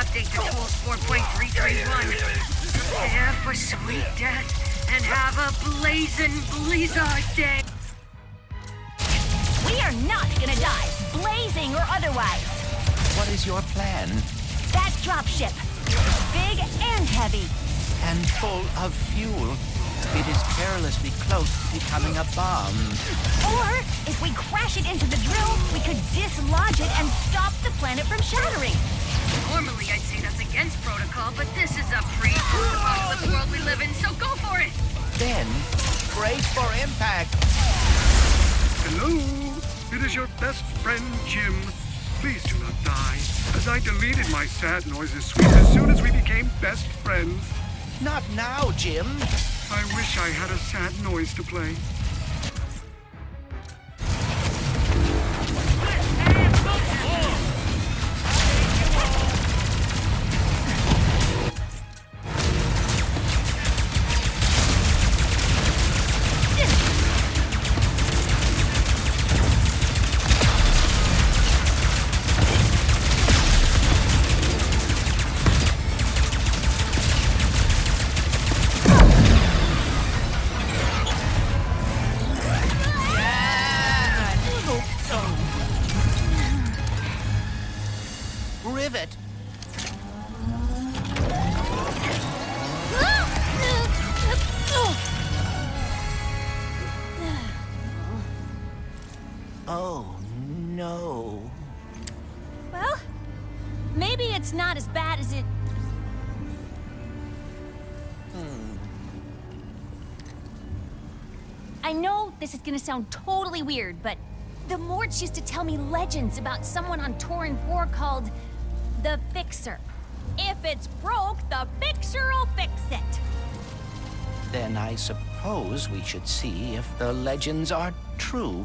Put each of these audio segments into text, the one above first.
update to tools 4.331. Prepare for sweet death and have a blazing blizzard day. We are not gonna die, blazing or otherwise. What is your plan? That dropship. Big and heavy. And full of fuel. It is perilously close to becoming a bomb. Or, if we crash it into the drill, we could dislodge it and stop the planet from shattering. Normally I'd say that's against protocol, but this is a pre-apocalypse world we live in, so go for it! Then, brace for impact. Hello, it is your best friend, Jim. Please do not die, as I deleted my sad noises suite as soon as we became best friends. Not now, Jim. I wish I had a sad noise to play. Rivet. Oh, no. Well, maybe it's not as bad as it... I know this is gonna sound totally weird, but the Morts used to tell me legends about someone on Torrin 4 called the Fixer. If it's broke, the Fixer will fix it. Then I suppose we should see if the legends are true.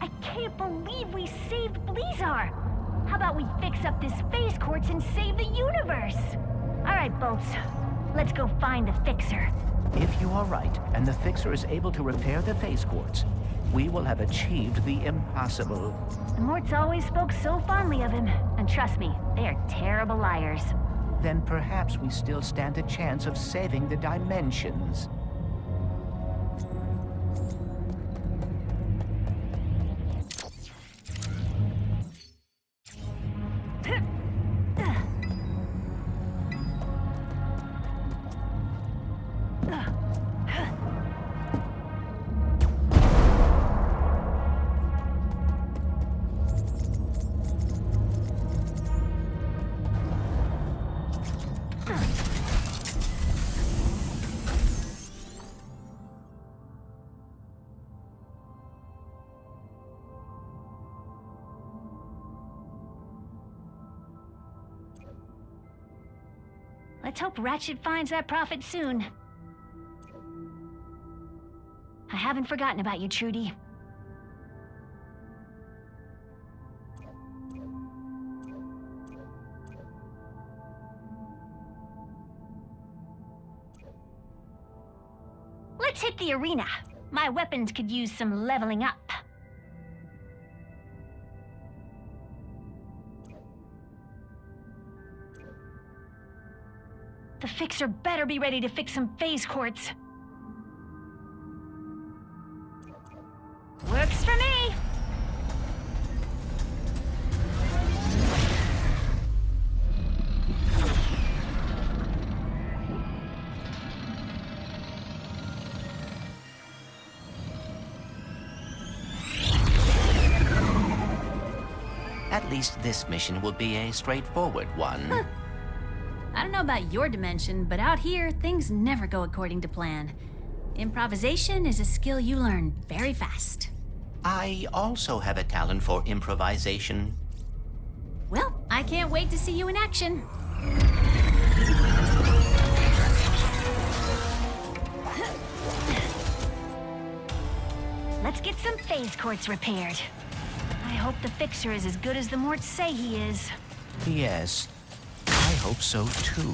I can't believe we saved Blizzard. How about we fix up this phase quartz and save the universe? All right, Bolts. Let's go find the Fixer. If you are right, and the Fixer is able to repair the phase quartz, we will have achieved the impossible. The Morts always spoke so fondly of him, and trust me, they are terrible liars. Then perhaps we still stand a chance of saving the dimensions. Let's hope Ratchet finds that prophet soon. I haven't forgotten about you, Trudy. Let's hit the arena. My weapons could use some leveling up. The Fixer better be ready to fix some phase quartz. Works for me! At least this mission will be a straightforward one. I don't know about your dimension, but out here, things never go according to plan. Improvisation is a skill you learn very fast. I also have a talent for improvisation. Well, I can't wait to see you in action. Let's get some phase quartz repaired. I hope the Fixer is as good as the Morts say he is. Yes, I hope so too.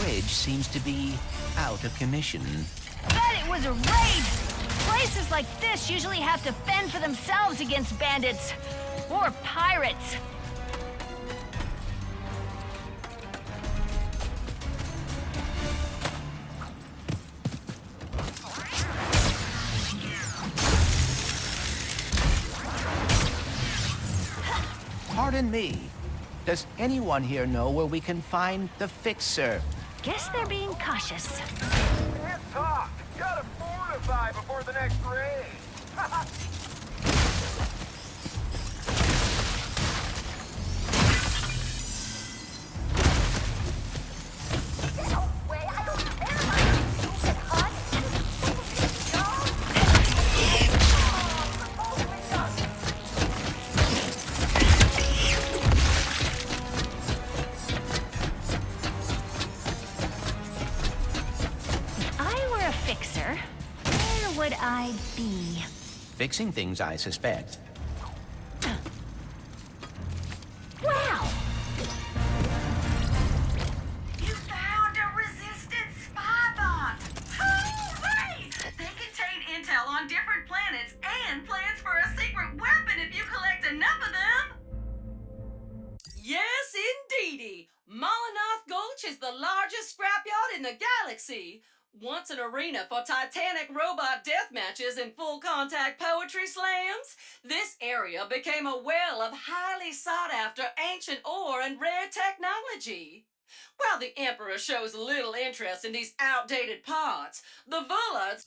bridge seems to be out of commission. Bet it was a raid! Places like this usually have to fend for themselves against bandits. Or pirates. Pardon me. Does anyone here know where we can find the Fixer? Guess they're being cautious. Can't talk. Gotta fortify before the next raid. Would I be? Fixing things, I suspect. Wow! You found a resistant spy bot! Hooray! They contain intel on different planets and plans for a secret weapon if you collect enough of them! Yes, indeedy! Molinoth Gulch is the largest scrapyard in the galaxy. Once an arena for titanic robot death matches and full-contact poetry slams, this area became a well of highly sought-after ancient ore and rare technology. While the Emperor shows little interest in these outdated parts, the Vullards...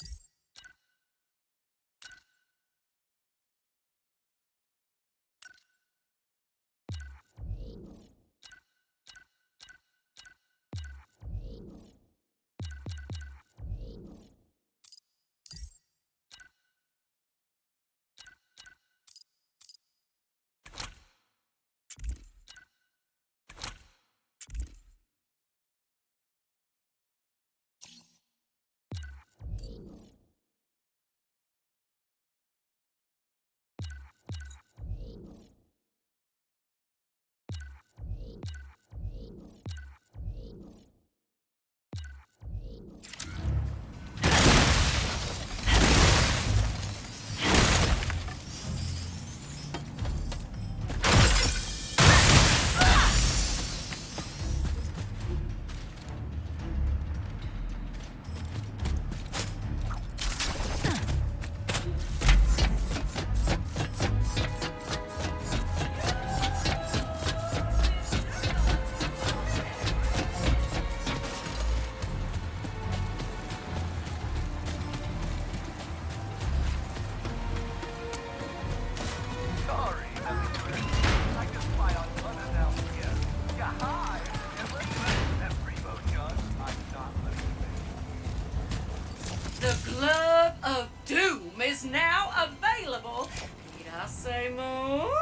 The Glove of Doom is now available. Need I say more?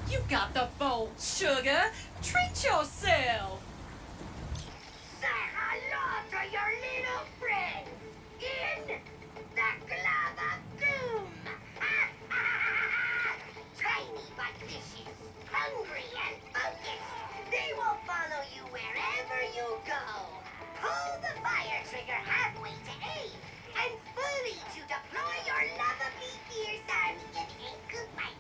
You got the bolt, sugar. Treat yourself. Say hello to your little friend in the Glove of Doom! Tiny but vicious, hungry and focused, they will follow you wherever you go. Pull the fire trigger halfway to aim, and fully to deploy your lovably fearsome and incubators.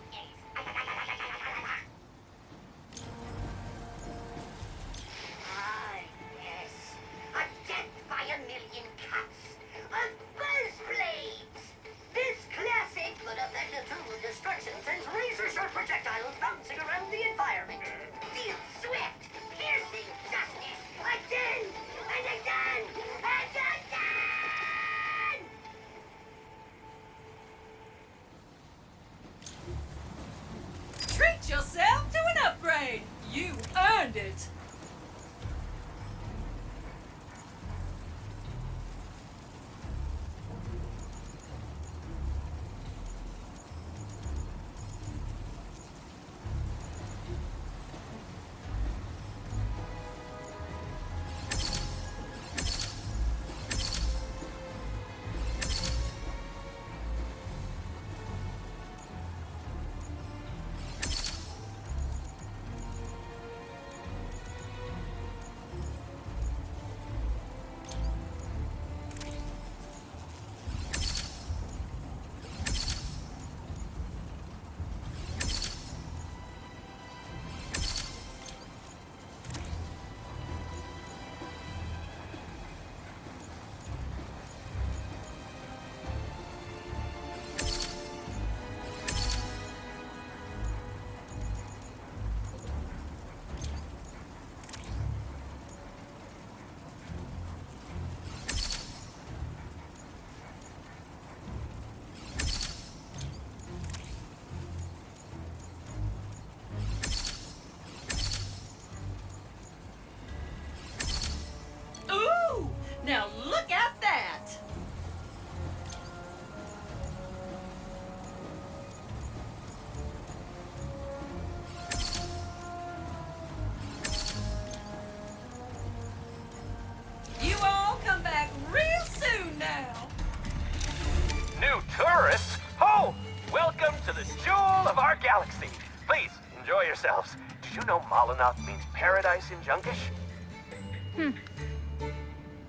to the jewel of our galaxy. Please, enjoy yourselves. Did you know Molinoth means paradise in Junkish?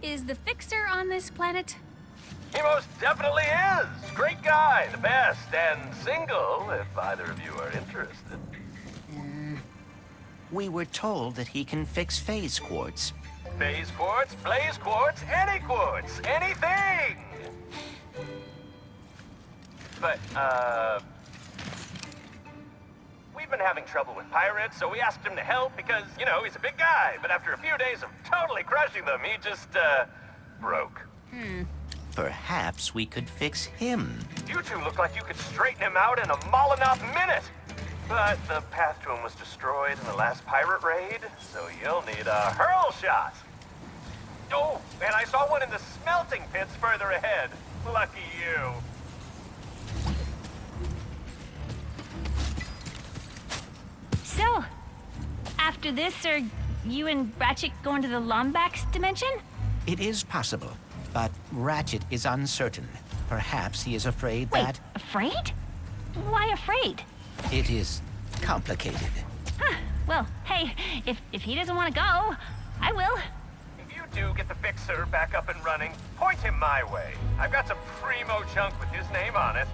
Is the Fixer on this planet? He most definitely is. Great guy, the best, and single, if either of you are interested. We were told that he can fix phase quartz. Phase quartz, blaze quartz, anything! But, we've been having trouble with pirates, so we asked him to help because, you know, he's a big guy. But after a few days of totally crushing them, he just, broke. Perhaps we could fix him. You two look like you could straighten him out in a Molinoth minute. But the path to him was destroyed in the last pirate raid, so you'll need a hurl shot. Oh, and I saw one in the smelting pits further ahead. Lucky you. So, after this, are you and Ratchet going to the Lombax dimension? It is possible, but Ratchet is uncertain. Perhaps he is afraid Wait, that afraid? Why afraid? it is complicated. Huh, well, hey, if he doesn't want to go, I will. If you do get the Fixer back up and running, point him my way. I've got some primo junk with his name on it.